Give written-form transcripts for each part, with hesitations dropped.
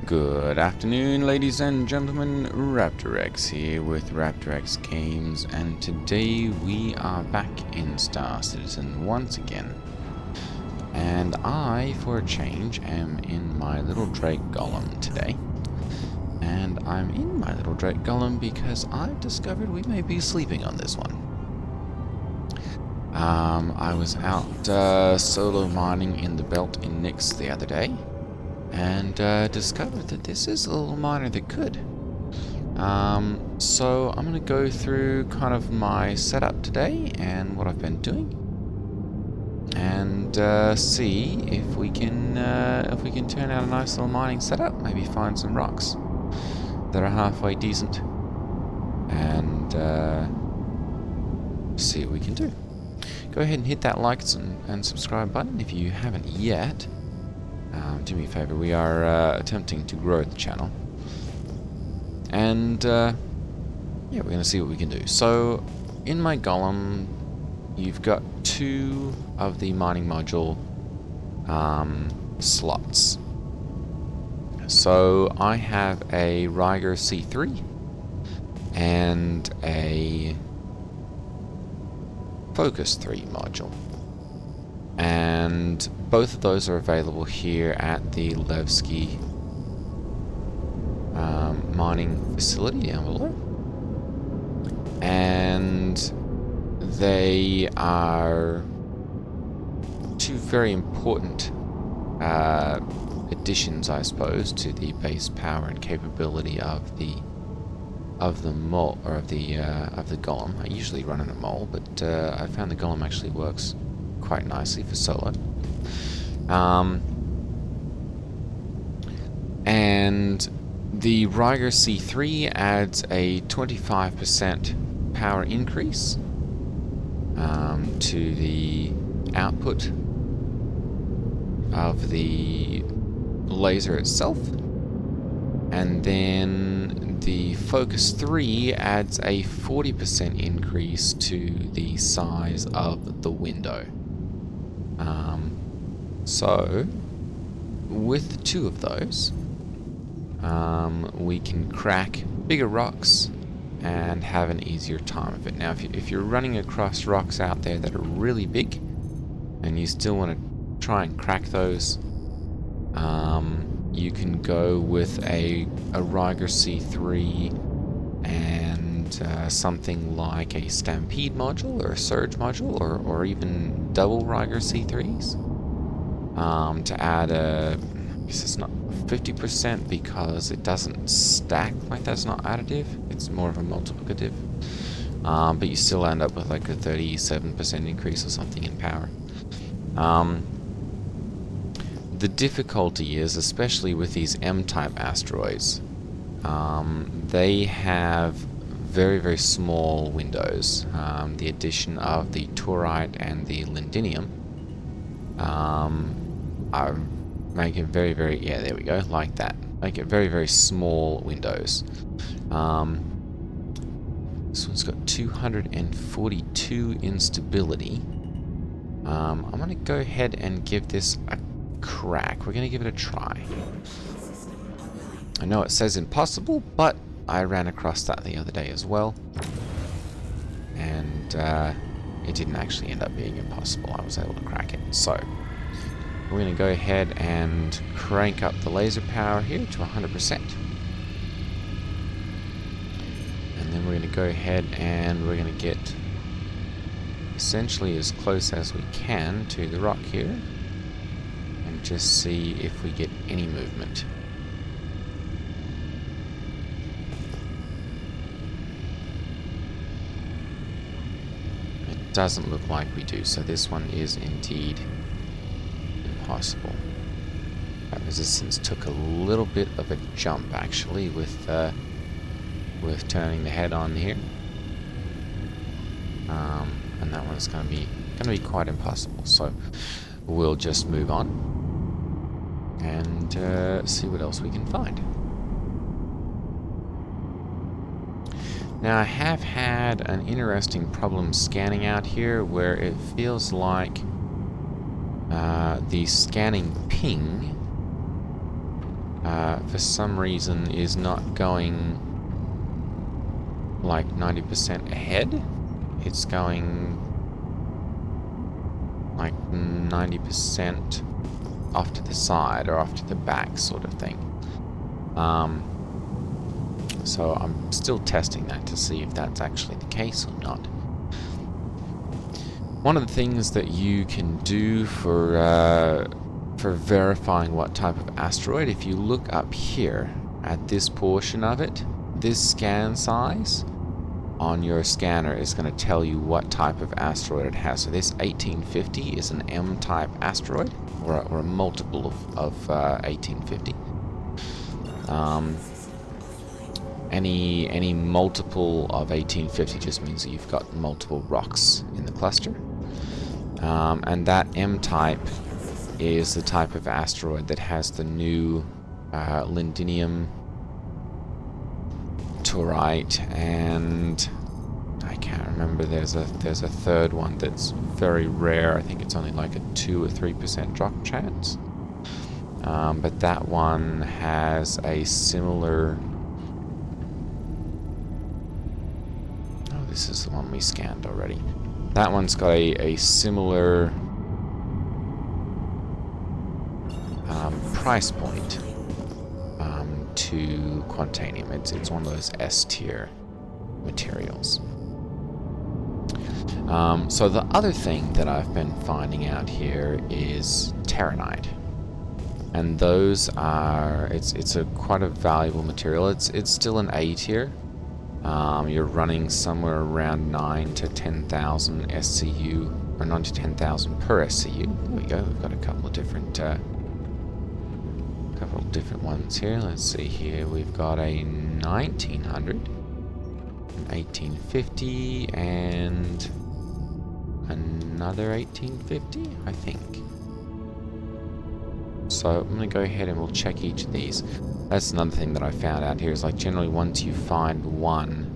Good afternoon, ladies and gentlemen. Raptor X here with Raptor X Games, and today we are back in Star Citizen once again. And I, for a change, am in my little Drake Golem today. And I'm in my little Drake Golem because I've discovered we may be sleeping on this one. I was out solo mining in the belt in Nyx the other day, and discovered that this is a little miner that could. So I'm going to go through kind of my setup today and what I've been doing, and see if we can turn out a nice little mining setup. Maybe find some rocks that are halfway decent, and see what we can do. Go ahead and hit that like and subscribe button if you haven't yet. Do me a favor, we are attempting to grow the channel. And yeah, we're going to see what we can do. So, in my golem, you've got 2 of the mining module slots. So, I have a Riger C3 and a Focus 3 module. And both of those are available here at the Levski mining facility down below. And they are 2 very important additions, I suppose, to the base power and capability of the mole, or of the golem. I usually run in a mole, but I found the golem actually works quite nicely for solo. And the Riger C3 adds a 25% power increase to the output of the laser itself, and then the Focus 3 adds a 40% increase to the size of the window. So, with the 2 of those, we can crack bigger rocks and have an easier time of it. Now, if you're running across rocks out there that are really big, and you still want to try and crack those, you can go with a Riger C3 and something like a Stampede module or a Surge module, or even double Riger C3s. To add I guess it's not 50% because it doesn't stack like that's not additive, it's more of a multiplicative. But you still end up with like a 37% increase or something in power. The difficulty is, especially with these M-type asteroids, they have very, very small windows. The addition of the Taranite and the Lindinium make it very, very, yeah, there we go, like that. Make it very, very small windows. This one's got 242 instability. I'm going to go ahead and give this a crack. We're going to give it a try. I know it says impossible, but I ran across that the other day as well. And it didn't actually end up being impossible. I was able to crack it. So, we're going to go ahead and crank up the laser power here to 100%. And then we're going to go ahead and we're going to get essentially as close as we can to the rock here, and just see if we get any movement. It doesn't look like we do, so this one is indeed impossible. That resistance took a little bit of a jump actually with turning the head on here, and that one's going to be quite impossible. So we'll just move on and see what else we can find. Now, I have had an interesting problem scanning out here where it feels like the scanning ping for some reason is not going like 90% ahead. It's going like 90% off to the side or off to the back sort of thing. So I'm still testing that to see if that's actually the case or not. One of the things that you can do for verifying what type of asteroid, if you look up here at this portion of it, this scan size on your scanner is going to tell you what type of asteroid it has. So this 1850 is an M-type asteroid, or a multiple of 1850. Any multiple of 1850 just means that you've got multiple rocks in the cluster. And that M-type is the type of asteroid that has the new lindinium, taurite, and I can't remember. There's a third one that's very rare. I think it's only like a 2 or 3% drop chance. But that one has a similar. Oh, this is the one we scanned already. That one's got a similar price point to Quantanium. It's one of those S-tier materials. So the other thing that I've been finding out here is Taranite, and those are it's a quite a valuable material. It's still an A tier. You're running somewhere around 9 to 10,000 SCU, or 9 to 10,000 per SCU. There we go. We've got a couple of different ones here. Let's see here. We've got a 1900, an 1850, and another 1850, I think. So I'm going to go ahead and we'll check each of these. That's another thing that I found out here is like generally once you find one,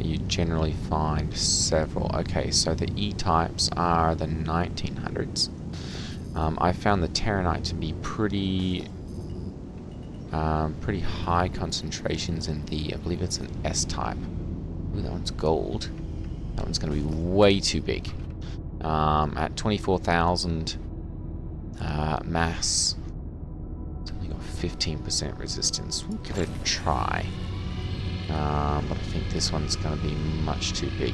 you generally find several. Okay, so the E-types are the 1900s. I found the Taranite to be pretty high concentrations in the, I believe it's an S-type. Ooh, that one's gold. That one's going to be way too big. At 24,000 mass, it's only got 15% resistance. We'll give it a try. But I think this one's going to be much too big.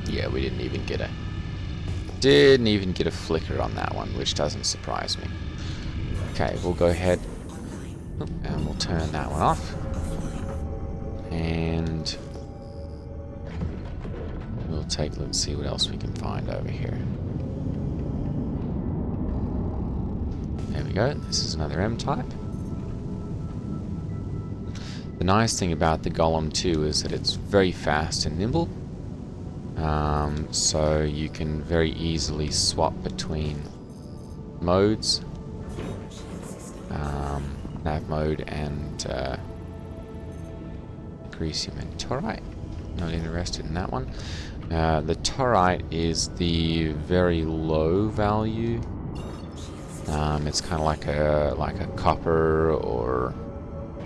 Yeah, we didn't even get a flicker on that one, which doesn't surprise me. Okay, we'll go ahead and we'll turn that one off, and we'll take a look and see what else we can find over here. There we go. This is another M-type. The nice thing about the Golem too is that it's very fast and nimble. So you can very easily swap between modes, nav mode and Grecium and Taurite. Not interested in that one. The Taurite is the very low value. It's kind of like a copper or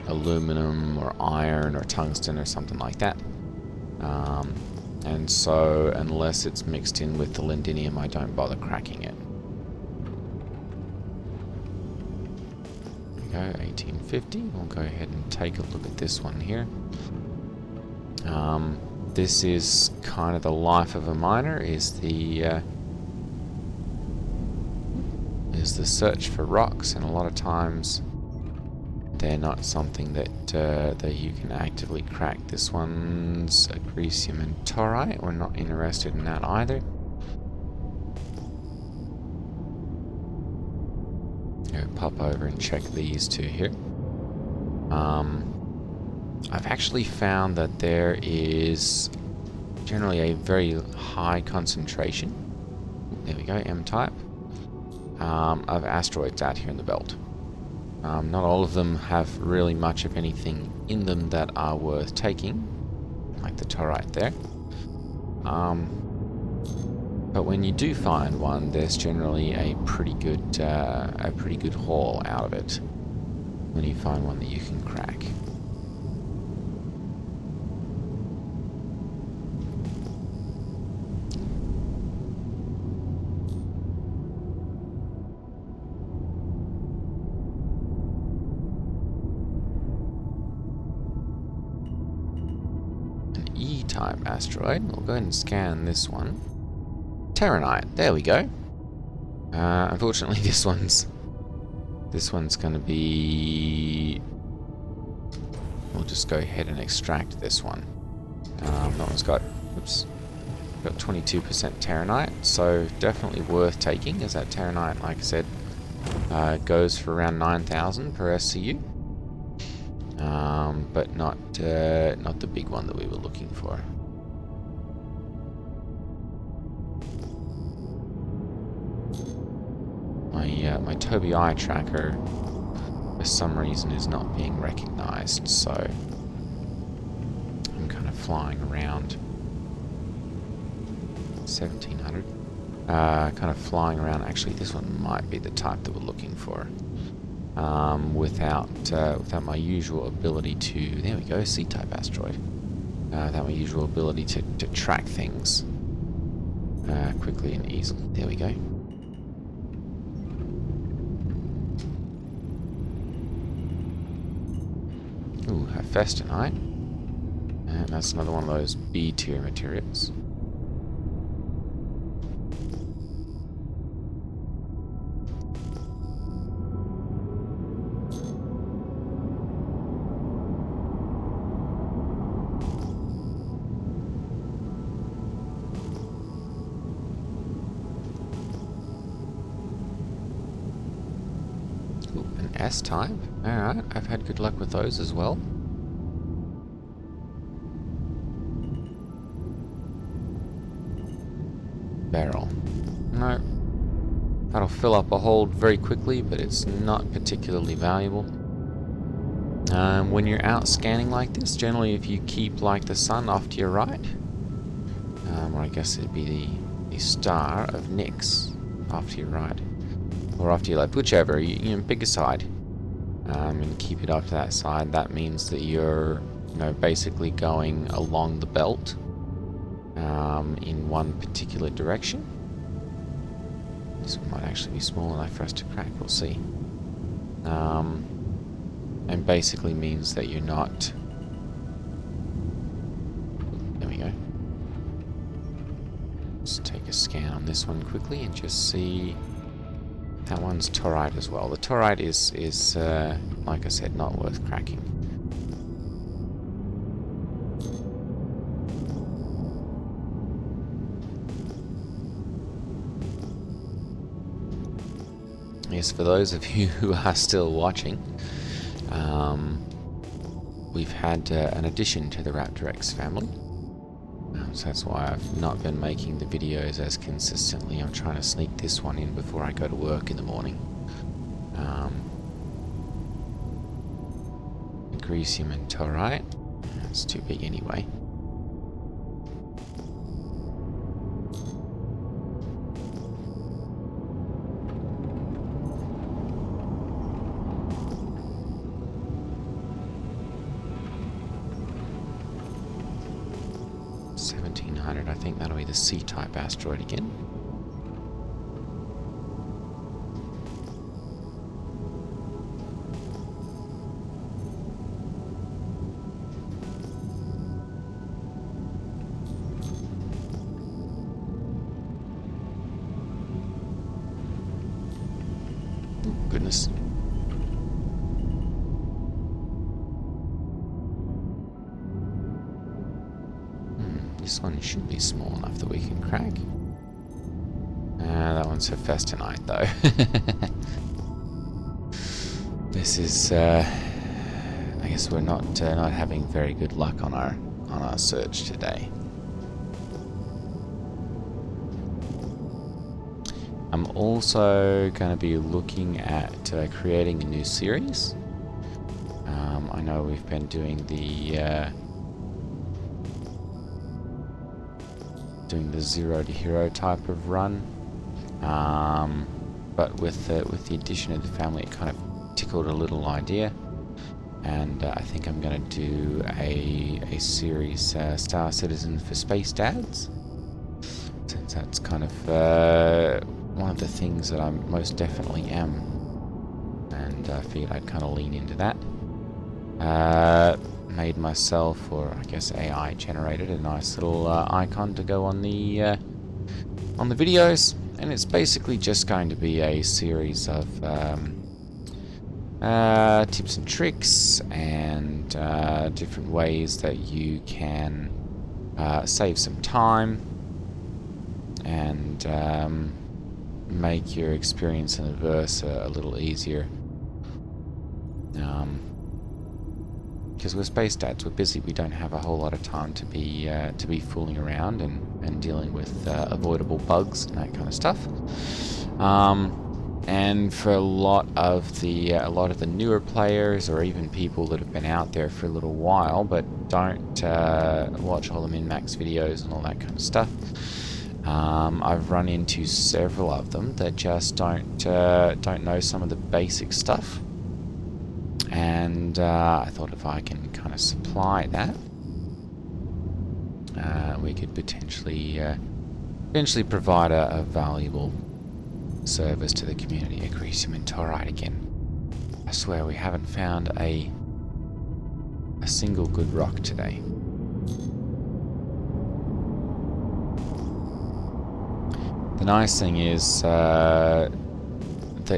aluminum or iron or tungsten or something like that. And so, unless it's mixed in with the lindinium, I don't bother cracking it. There we go, 1850. We'll go ahead and take a look at this one here. This is kind of the life of a miner, is the search for rocks, and a lot of times they're not something that you can actively crack. This one's a Grecium and Taurite. We're not interested in that either. Go pop over and check these two here. I've actually found that there is generally a very high concentration, there we go, M-type, of asteroids out here in the belt. Not all of them have really much of anything in them that are worth taking, like the Taranite there. But when you do find one, there's generally a pretty good haul out of it when you find one that you can crack. E-type asteroid. We'll go ahead and scan this one. Taranite. There we go. Unfortunately, this one's going to be. We'll just go ahead and extract this one. That one's got. Oops. Got 22% Taranite, so definitely worth taking, as that Taranite, like I said, goes for around 9,000 per SCU. But not the big one that we were looking for. My Toby eye tracker, for some reason, is not being recognized, so I'm kind of flying around. 1700. Kind of flying around. Actually, this one might be the type that we're looking for. Without my usual ability to, there we go, C-type asteroid. Without my usual ability to track things quickly and easily. There we go. Ooh, a Festinite. And that's another one of those B-tier materials. S-type. Alright, I've had good luck with those as well. Barrel. No. That'll fill up a hold very quickly, but it's not particularly valuable. When you're out scanning like this, generally if you keep like the sun off to your right, or I guess it'd be the star of Nyx off to your right, or off to your left, whichever, you pick a side. And keep it up to that side. That means that you're, basically going along the belt in one particular direction. This one might actually be small enough for us to crack. We'll see. And basically means that you're not. There we go. Let's take a scan on this one quickly and just see. That one's Taranite as well. The Taranite is like I said, not worth cracking. Yes, for those of you who are still watching, we've had an addition to the Raptor X family. So that's why I've not been making the videos as consistently. I'm trying to sneak this one in before I go to work in the morning. Grecium and Taranite. That's too big anyway. I think that'll be the C-type asteroid again. Oh, goodness. This one should be small enough that we can crack. That one's a Festinite, though. This is, I guess we're not having very good luck on our search today. I'm also going to be looking at creating a new series. I know we've been doing the 0 to hero type of run, but with the addition of the family, it kind of tickled a little idea, and I think I'm going to do a series, Star Citizen for Space Dads, since that's kind of one of the things that I most definitely am, and I figured I'd kind of lean into that. Made myself, or I guess AI generated, a nice little icon to go on the videos, and it's basically just going to be a series of tips and tricks and different ways that you can save some time and make your experience in the verse a little easier. Because we're space dads, we're busy. We don't have a whole lot of time to be fooling around and dealing with avoidable bugs and that kind of stuff. And for a lot of the newer players, or even people that have been out there for a little while but don't watch all the min-max videos and all that kind of stuff, I've run into several of them that just don't know some of the basic stuff. And I thought if I can kind of supply that, we could potentially provide a valuable service to the community. Agresium and Taranite again. I swear we haven't found a single good rock today. The nice thing is that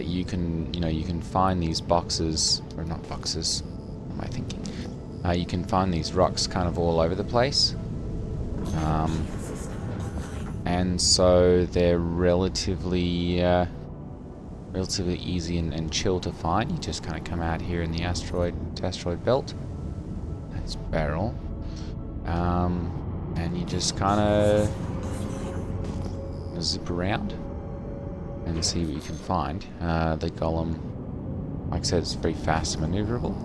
you can find these boxes, or not boxes, what am I thinking? You can find these rocks kind of all over the place. And so they're relatively easy and chill to find. You just kind of come out here in the asteroid belt. That's Beryl. And you just kind of zip around and see what you can find. The Golem, like I said, it's very fast and maneuverable.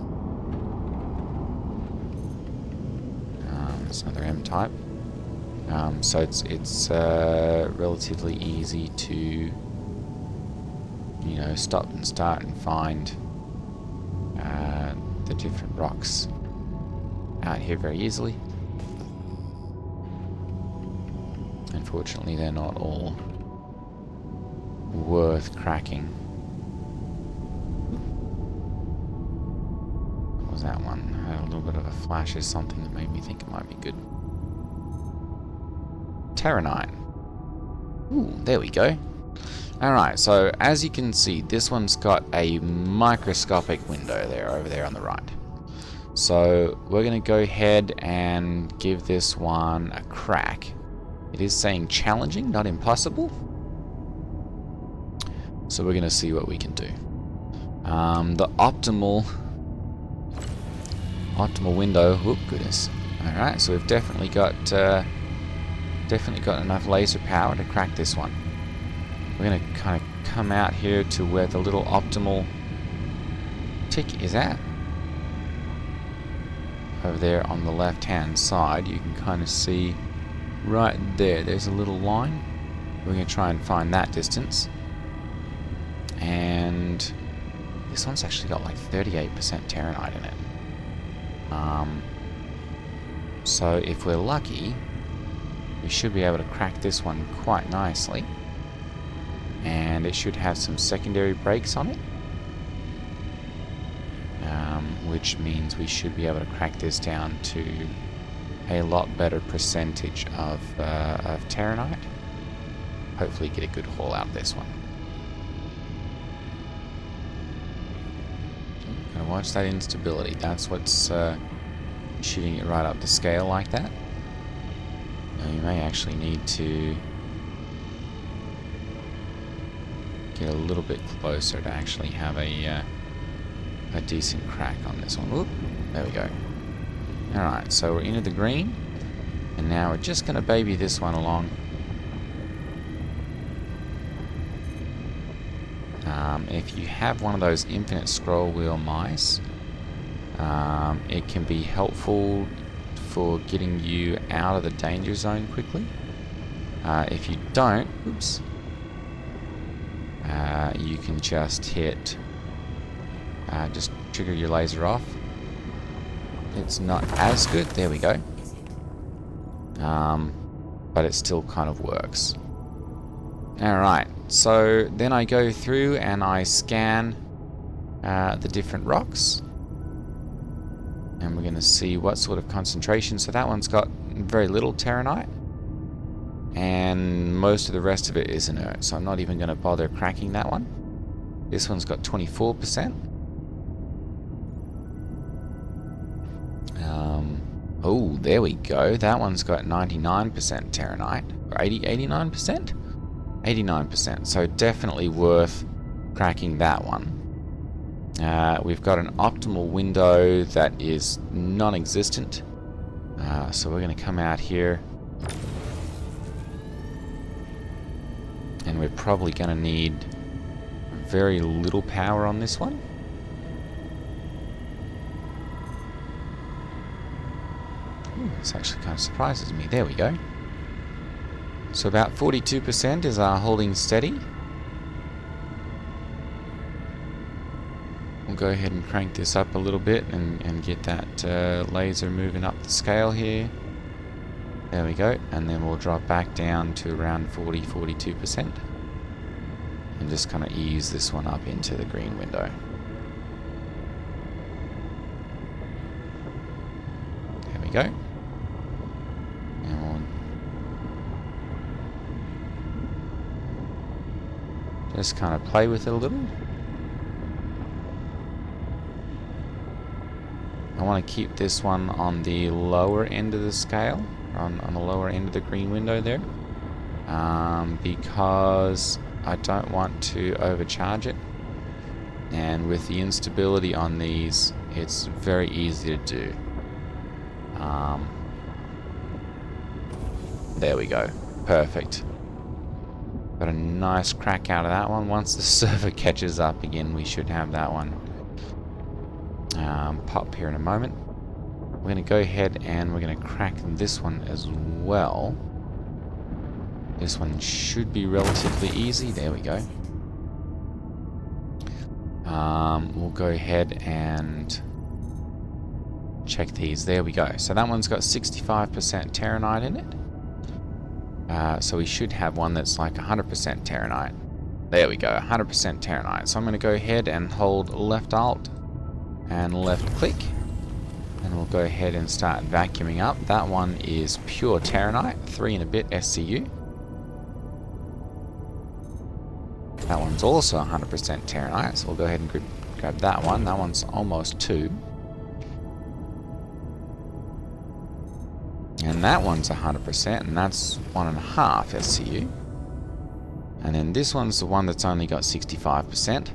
It's another M-type. So it's relatively easy to, stop and start and find the different rocks out here very easily. Unfortunately, they're not all worth cracking. What was that one? I had a little bit of a flash of something that made me think it might be good. Taranite. Ooh, there we go. Alright, so as you can see, this one's got a microscopic window there, over there on the right. So we're going to go ahead and give this one a crack. It is saying challenging, not impossible. So we're going to see what we can do. The optimal window. Oh goodness! All right, so we've definitely got enough laser power to crack this one. We're going to kind of come out here to where the little optimal tick is at. Over there on the left-hand side, you can kind of see right there. There's a little line. We're going to try and find that distance. And this one's actually got like 38% Taranite in it. So if we're lucky, we should be able to crack this one quite nicely. And it should have some secondary brakes on it. Which means we should be able to crack this down to a lot better percentage of Taranite. Hopefully get a good haul out of this one. Gonna watch that instability. That's what's shooting it right up the scale like that. Now you may actually need to get a little bit closer to actually have a decent crack on this one. Oop, there we go. Alright, so we're into the green, and now we're just going to baby this one along. If you have one of those infinite scroll wheel mice, it can be helpful for getting you out of the danger zone quickly. If you don't, oops, you can just hit, just trigger your laser off. It's not as good, there we go. But it still kind of works. Alright, so then I go through and I scan the different rocks. And we're going to see what sort of concentration. So that one's got very little Taranite. And most of the rest of it is inert. So I'm not even going to bother cracking that one. This one's got 24%. Oh, there we go. That one's got 99% Taranite. Or 89%? 89%. So definitely worth cracking that one. We've got an optimal window that is non-existent. So we're going to come out here. And we're probably going to need very little power on this one. Ooh, this actually kind of surprises me. There we go. So about 42% is our holding steady. We'll go ahead and crank this up a little bit and get that laser moving up the scale here. There we go. And then we'll drop back down to around 42%. And just kind of ease this one up into the green window. There we go. And we'll just kind of play with it a little. I want to keep this one on the lower end of the scale, on the lower end of the green window there, because I don't want to overcharge it, and with the instability on these, it's very easy to do. There we go, perfect. Got a nice crack out of that one. Once the server catches up again, we should have that one pop here in a moment. We're going to go ahead and we're going to crack this one as well. This one should be relatively easy. There we go. We'll go ahead and check these. There we go. So that one's got 65% Taranite in it. So we should have one that's like 100% Taranite. There we go, 100% Taranite. So I'm going to go ahead and hold left alt and left click, and we'll go ahead and start vacuuming up. That one is pure Taranite, 3 and a bit SCU. That one's also 100% Taranite, so we'll go ahead and grab that one. That one's almost 2. And that one's 100%, and that's 1.5 SCU. And then this one's the one that's only got 65%.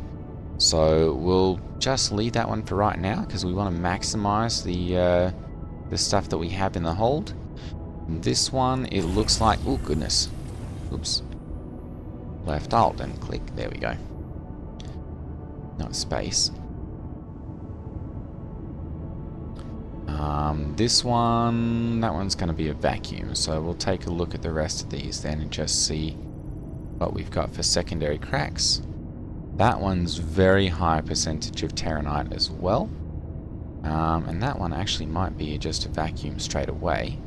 So we'll just leave that one for right now because we want to maximize the stuff that we have in the hold. This one, it looks like, oh goodness, oops, left alt and click, there we go, not space. This one, that one's going to be a vacuum, so we'll take a look at the rest of these then and just see what we've got for secondary cracks. That one's very high percentage of Taranite as well. And that one actually might be just a vacuum straight away.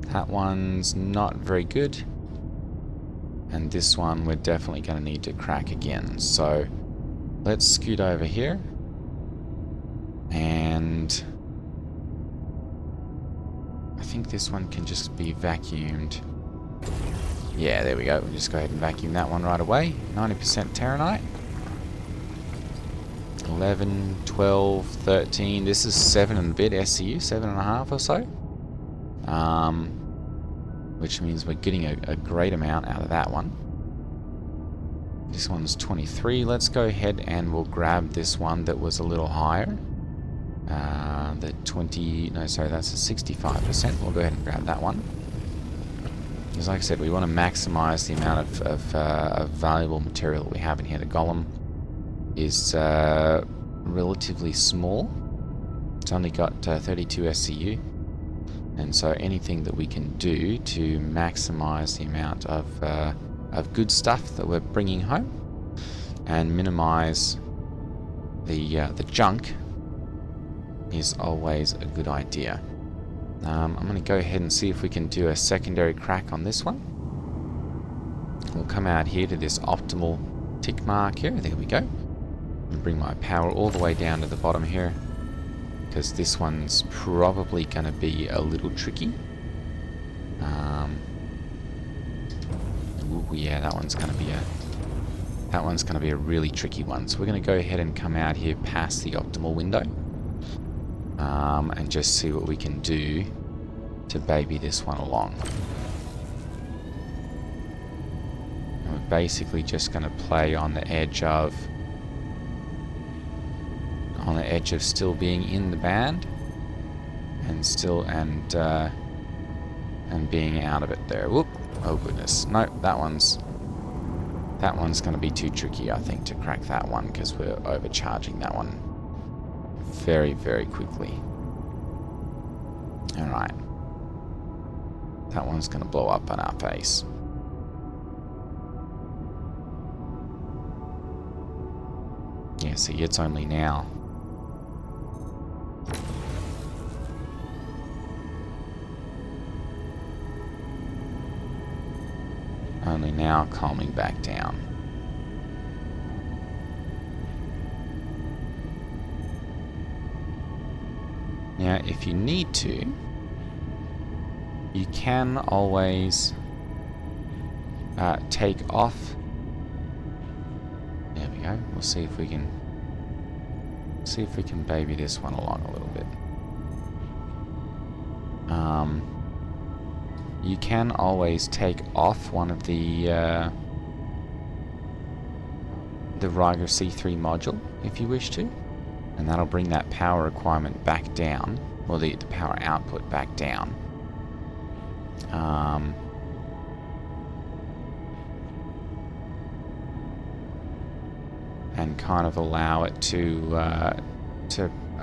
That one's not very good. And this one we're definitely going to need to crack again. So let's scoot over here. And I think this one can just be vacuumed. Yeah, there we go. We'll just go ahead and vacuum that one right away. 90% Taranite. 11, 12, 13. This is 7 and a bit SCU, 7.5 or so. Which means we're getting a great amount out of that one. This one's 23. Let's go ahead and we'll grab this one that was a little higher. The 20, no, sorry, that's a 65%. We'll go ahead and grab that one. Because like I said, we want to maximize the amount of valuable material that we have in here. The Golem is relatively small. It's only got 32 SCU. And so anything that we can do to maximize the amount of good stuff that we're bringing home and minimize the junk is always a good idea. I'm going to go ahead and see if we can do a secondary crack on this one. We'll come out here to this optimal tick mark here. There we go. And bring my power all the way down to the bottom here, because this one's probably going to be a little tricky. Ooh, yeah, that one's going to be a really tricky one. So we're going to go ahead and come out here past the optimal window, and just see what we can do to baby this one along. And we're basically just going to play on the edge of still being in the band and being out of it there. Whoop! Oh goodness! No, that one's going to be too tricky, I think, to crack that one, because we're overcharging that one very, very quickly. All right, that one's going to blow up on our face. Yeah, see, it's only now. Only now calming back down. Now, if you need to, you can always take off. There we go. We'll see if we can baby this one along a little bit. You can always take off one of the Riger C3 module if you wish to, and that'll bring that power requirement back down, or the power output back down. And kind of allow it to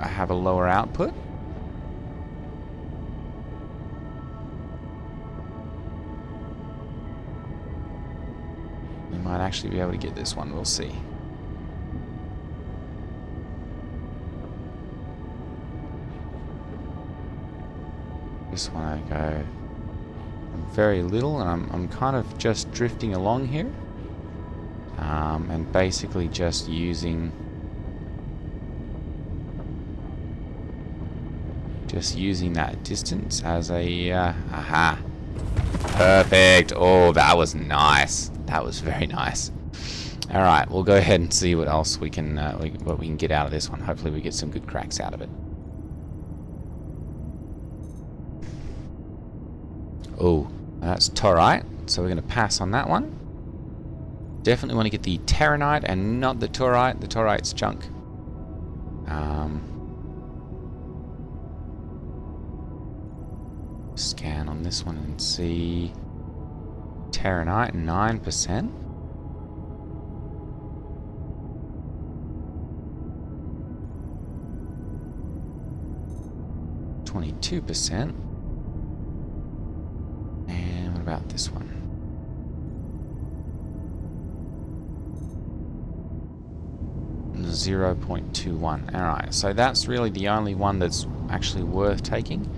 have a lower output. We might actually be able to get this one, we'll see. This one I go very little, and I'm kind of just drifting along here, and basically just using that distance as a aha. Perfect. Oh, that was nice. That was very nice. All right, we'll go ahead and see what else we can what we can get out of this one. Hopefully we get some good cracks out of it. Oh, that's Taranite, so we're going to pass on that one. Definitely want to get the Taranite and not the Taurite. The Taurite's junk. Scan on this one and see Taranite 9%. %. And what about this one? 0.21. Alright, so that's really the only one that's actually worth taking.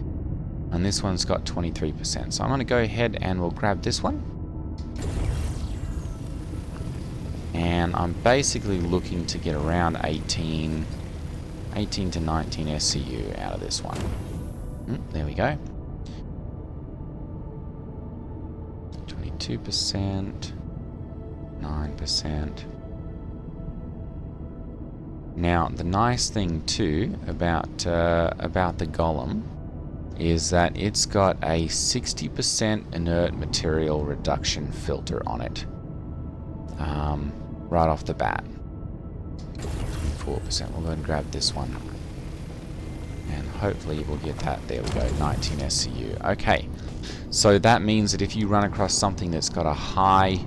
And this one's got 23%. So I'm going to go ahead and we'll grab this one. And I'm basically looking to get around 18 to 19 SCU out of this one. There we go. 22%, 9%. Now, the nice thing too about the Golem is that it's got a 60% inert material reduction filter on it, right off the bat. 4%. We'll go and grab this one and hopefully we'll get that. There we go, 19 SCU. Okay, so that means that if you run across something that's got a high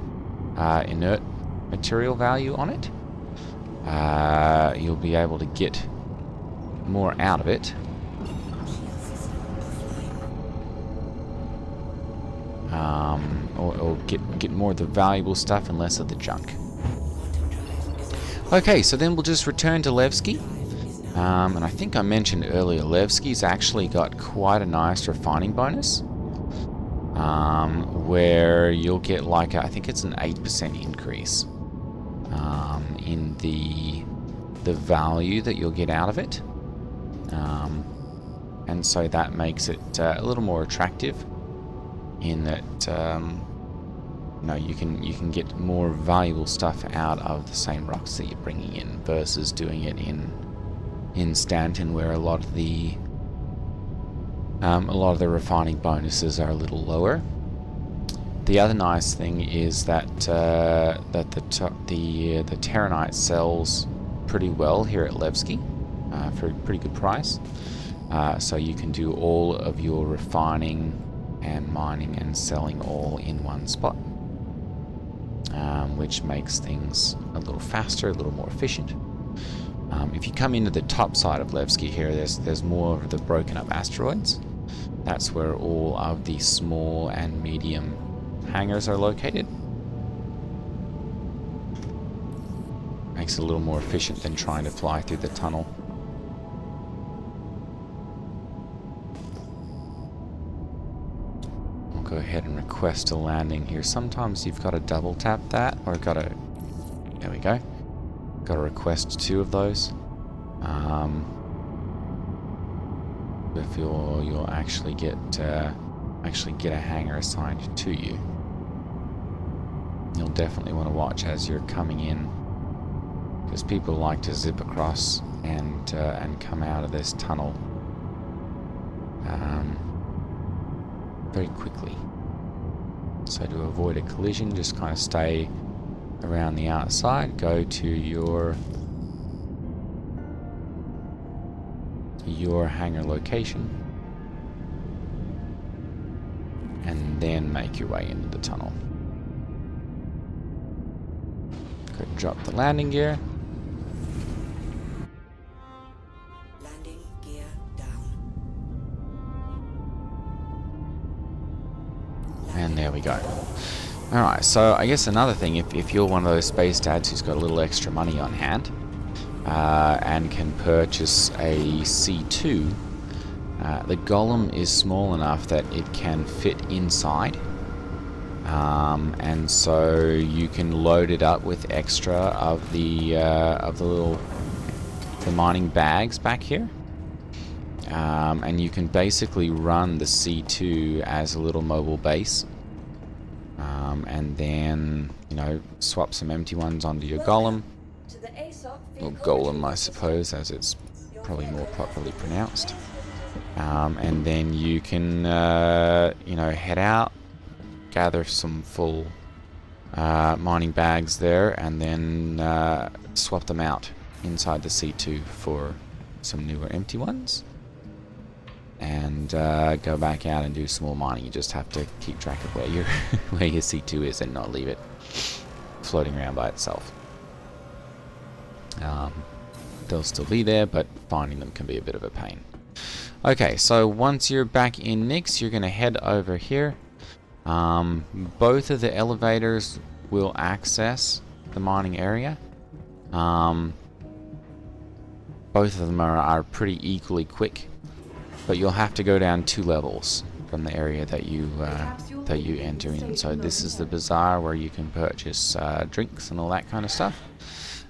inert material value on it, you'll be able to get more out of it. Or get more of the valuable stuff and less of the junk. Okay, so then we'll just return to Levski. And I think I mentioned earlier, Levski's actually got quite a nice refining bonus. Where you'll get like, I think it's an 8% increase in the value that you'll get out of it. And so that makes it a little more attractive in that you can get more valuable stuff out of the same rocks that you're bringing in versus doing it in Stanton, where a lot of the refining bonuses are a little lower. The other nice thing is that the Taranite sells pretty well here at Levski for a pretty good price. So you can do all of your refining and mining and selling all in one spot, which makes things a little faster, a little more efficient. If you come into the top side of Levski here, there's more of the broken up asteroids. That's where all of the small and medium hangars are located. Makes it a little more efficient than trying to fly through the tunnel. I'll go ahead and request a landing here. Sometimes you've got to double tap that, or there we go. Got to request 2 of those. If you'll actually get a hangar assigned to you. You'll definitely want to watch as you're coming in, because people like to zip across and come out of this tunnel very quickly. So to avoid a collision, just kind of stay around the outside, go to your hangar location, and then make your way into the tunnel. Go and drop the landing gear. Landing gear down. And there we go. Alright, so I guess another thing, if you're one of those space dads who's got a little extra money on hand, and can purchase a C2, the Golem is small enough that it can fit inside, and so you can load it up with extra of the mining bags back here, and you can basically run the C2 as a little mobile base, and then swap some empty ones onto your Golem. Or Golem, I suppose, as it's probably more properly pronounced. And then you can, head out, gather some full mining bags there, and then swap them out inside the C2 for some newer empty ones. And go back out and do some more mining. You just have to keep track of where your C2 is and not leave it floating around by itself. They'll still be there, but finding them can be a bit of a pain. Okay, so once you're back in Nyx, you're going to head over here. Both of the elevators will access the mining area. Both of them are pretty equally quick, but you'll have to go down 2 levels from the area that you enter in. So this is the bazaar where you can purchase drinks and all that kind of stuff.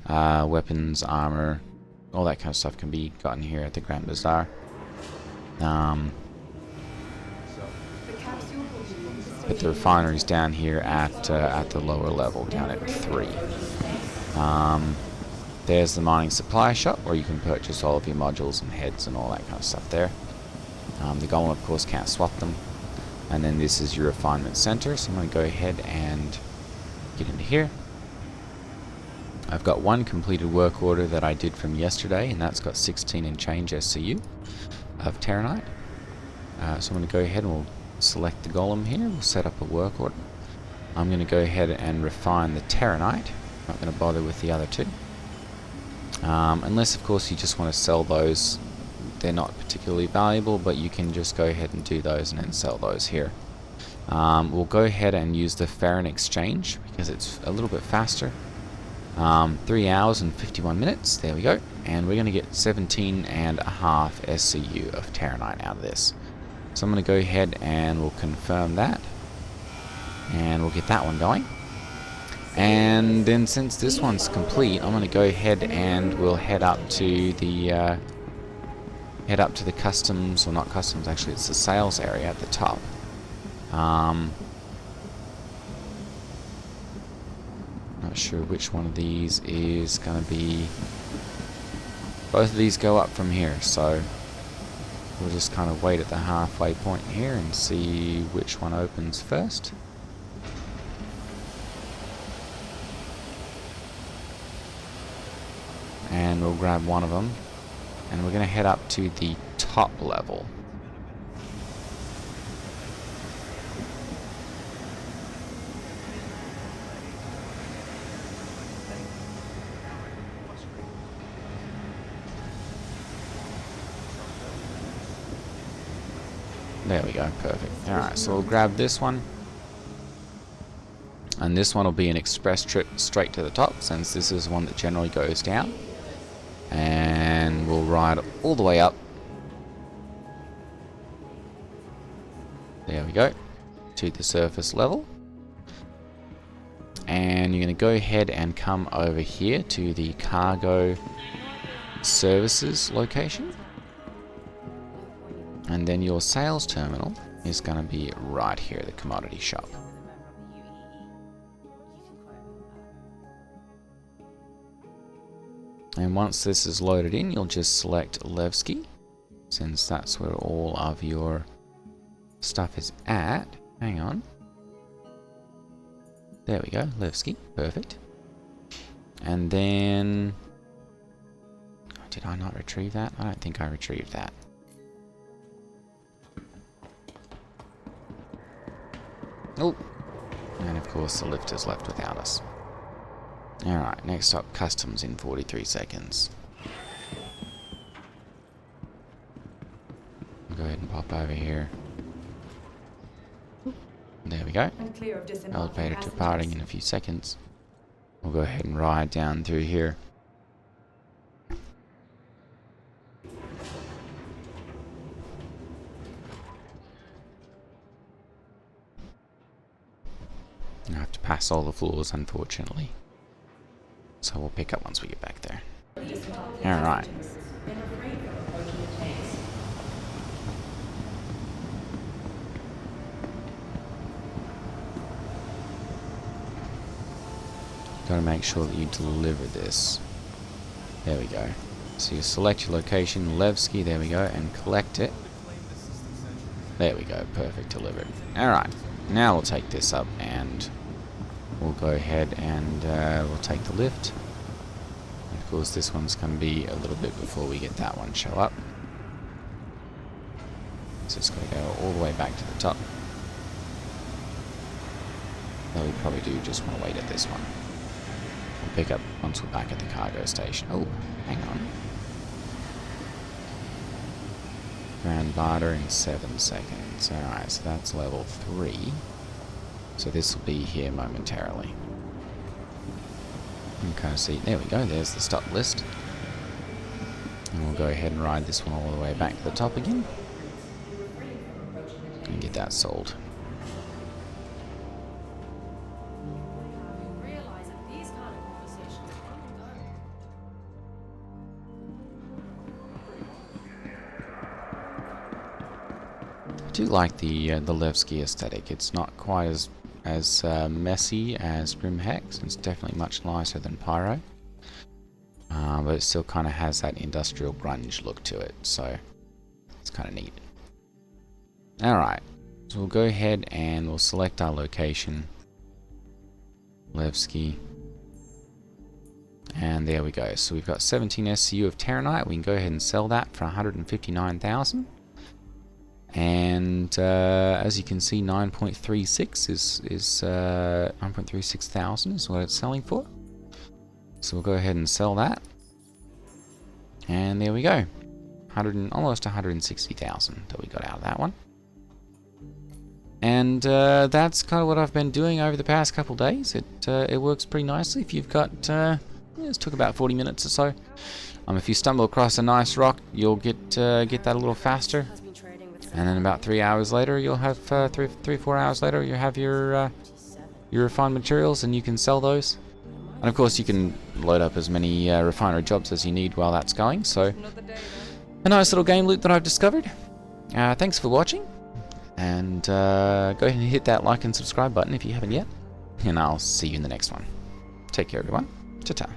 Weapons, armor, all that kind of stuff can be gotten here at the Grand Bazaar. But the refinery's down here at the lower level, down at 3. There's the mining supply shop where you can purchase all of your modules and heads and all that kind of stuff there. The Golem, of course, can't swap them. And then this is your refinement center, so I'm going to go ahead and get into here. I've got one completed work order that I did from yesterday, and that's got 16 and change SCU. of Taranite. So I'm going to go ahead and we'll select the Golem here. We'll set up a work order. I'm going to go ahead and refine the Taranite. Not going to bother with the other two. Unless, of course, you just want to sell those. They're not particularly valuable, but you can just go ahead and do those and then sell those here. We'll go ahead and use the Farron exchange because it's a little bit faster. 3 hours and 51 minutes. There we go. And we're going to get 17.5 SCU of Taranite out of this. So I'm going to go ahead and we'll confirm that. And we'll get that one going. And then since this one's complete, I'm going to go ahead and we'll head up to the customs, or not customs actually, it's the sales area at the top. Not sure which one of these is going to be. Both of these go up from here, so we'll just kind of wait at the halfway point here and see which one opens first. And we'll grab one of them, and we're going to head up to the top level. There we go, perfect. Alright, so we'll grab this one. And this one will be an express trip straight to the top, since this is one that generally goes down. And we'll ride all the way up. There we go. To the surface level. And you're going to go ahead and come over here to the cargo services location. And then your sales terminal is going to be right here, the commodity shop. And once this is loaded in, you'll just select Levski, since that's where all of your stuff is at. Hang on. There we go, Levski, perfect. And then... did I not retrieve that? I don't think I retrieved that. Oh, and of course the lift is left without us. Alright, next up, customs in 43 seconds. I'll go ahead and pop over here. There we go. Elevator departing in a few seconds. We'll go ahead and ride down through here. I have to pass all the floors, unfortunately. So we'll pick up once we get back there. Alright. Got to make sure that you deliver this. There we go. So you select your location, Levski, there we go, and collect it. There we go, perfect, delivered. Alright, now we'll take this up and we'll go ahead and we'll take the lift. And of course this one's going to be a little bit before we get that one show up. So it's going to go all the way back to the top. Though we probably do just want to wait at this one. We'll pick up once we're back at the cargo station. Oh, hang on. Grand barter in 7 seconds. Alright, so that's level 3. So this will be here momentarily. Okay, see, there we go, there's the stock list. And we'll go ahead and ride this one all the way back to the top again. And get that sold. I do like the Levski aesthetic. It's not quite as messy as Grimhex. It's definitely much lighter than Pyro, but it still kind of has that industrial grunge look to it. So it's kind of neat. All right, so we'll go ahead and we'll select our location, Levski, And there we go. So we've got 17 SCU of Taranite. We can go ahead and sell that for 159,000. And as you can see, 9.36 is 9.36 thousand is what it's selling for. So we'll go ahead and sell that. And there we go. Almost 160,000 that we got out of that one. And that's kind of what I've been doing over the past couple days. It works pretty nicely. If you've got, it took about 40 minutes or so. If you stumble across a nice rock, you'll get that a little faster. And then about 3 hours later, you'll have 4 hours later, you have your refined materials, and you can sell those. And of course, you can load up as many refinery jobs as you need while that's going. So, a nice little game loop that I've discovered. Thanks for watching. And go ahead and hit that like and subscribe button if you haven't yet. And I'll see you in the next one. Take care, everyone. Ta-ta.